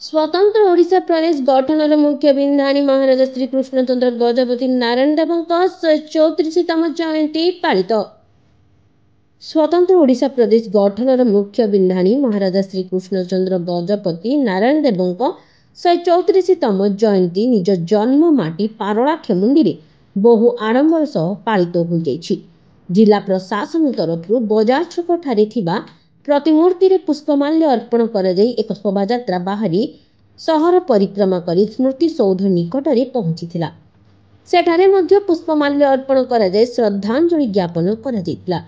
स्वतंत्र ओडिशा प्रदेश गठनर मुख्य बिंधाणी महाराजा श्रीकृष्णचंद्र गजपति नारायण देव 134तम जयंती पालित। स्वतंत्र ओडिशा प्रदेश गठनर मुख्य बिंधाणी महाराजा श्रीकृष्णचंद्र गजपति नारायण देव 134तम जयंती निज जन्ममाटी पारଳାଖେମୁଣ୍ଡିରେ बहु आडंबर सह पालित हो जाइछि। जिला प्रशासन तरफ बजार छक ठारे थिबा प्रतिमूर्ति रे पुष्पमाल्य अर्पण करा जाई एक शोभायात्रा बाहरी सहर परिक्रमा करी स्मृति सौध निकटरे पहुंचीथिला। सेठारे मध्य पुष्पमाल्य अर्पण करा जाई श्रद्धांजलि ज्ञापन करा जाइतिला।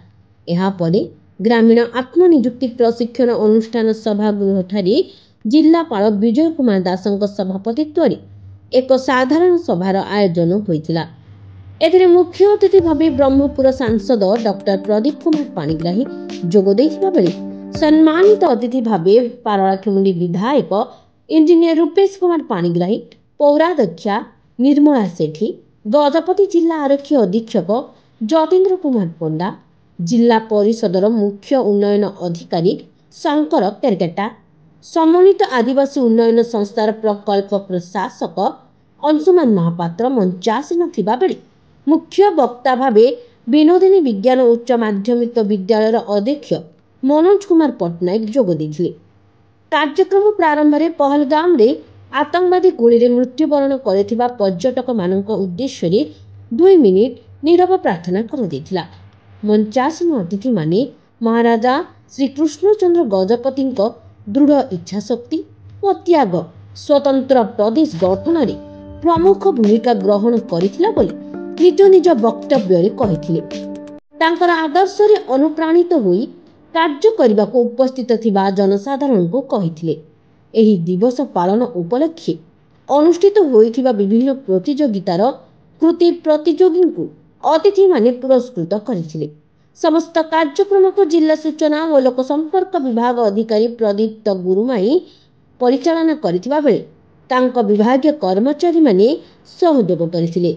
एहा परे ग्रामीण आत्मनियुक्ति प्रशिक्षण अनुष्ठान सभागृह ठारे जिल्लापाल विजय कुमार दासଙ୍କ सभापतित्वरे एक साधारण सभार आयोजन होइतिला। एथिरे मुख्य अतिथि भावे ब्रह्मपुर सांसद डॉक्टर प्रदीप कुमार पाणिग्राही जोग दैथिबा बेले सम्मानित अतिथि भावे पारଳାଖେମୁଣ୍ଡି विधायक इंजीनियर रूपेश कुमार पाणिग्राही, पौराध्यक्षा निर्मला सेठी, गजपति जिला आरक्षी अधीक्षक जतेन्द्र कुमार पंडा, जिला परिषदर मुख्य उन्नयन अधिकारी शंकर केरकेटा, समन्वित आदिवासी उन्नयन संस्थार प्रकल्प प्रशासक अंशुमान महापात्र मंचासीन थिबा बेले मुख्य वक्ता भावे विनोदिनी विज्ञान उच्च माध्यमिक विद्यालयर अध्यक्ष मनोज कुमार पट्टनायक जोग दैथिले। कार्यक्रम प्रारंभ में पहलगाम रे आतंकवादी गुली रे मृत्युवरण करथिबा पर्यटक मानक उद्देश्य रे 2 मिनिट नीरव प्रार्थना कर दैथिला। मंचासीन अतिथि माने महाराजा श्रीकृष्णचंद्र गजपति दृढ़ इच्छा शक्ति और त्याग स्वतंत्र प्रदेश गठन रे प्रमुख भूमिका ग्रहण करथिला बोली निज निज वक्तव्य रे कहिथिले। तांकर आदर्श रे अनुप्राणित होई कार्य करने को उपस्थित थिबा जनसाधारण को कहिथिले। एही दिवस पालन उपलक्षे अनुष्ठित होइथिबा विभिन्न प्रतियोगितार कृति प्रतियोगी को अतिथि माने पुरस्कृत करथिले। समस्त कार्यक्रम को जिला सूचना और लोक संपर्क विभाग अधिकारी प्रदीप्त गुरुमाई परिचालना करथिबा बेले तांको विभागीय कर्मचारी माने सहयोग करथिले।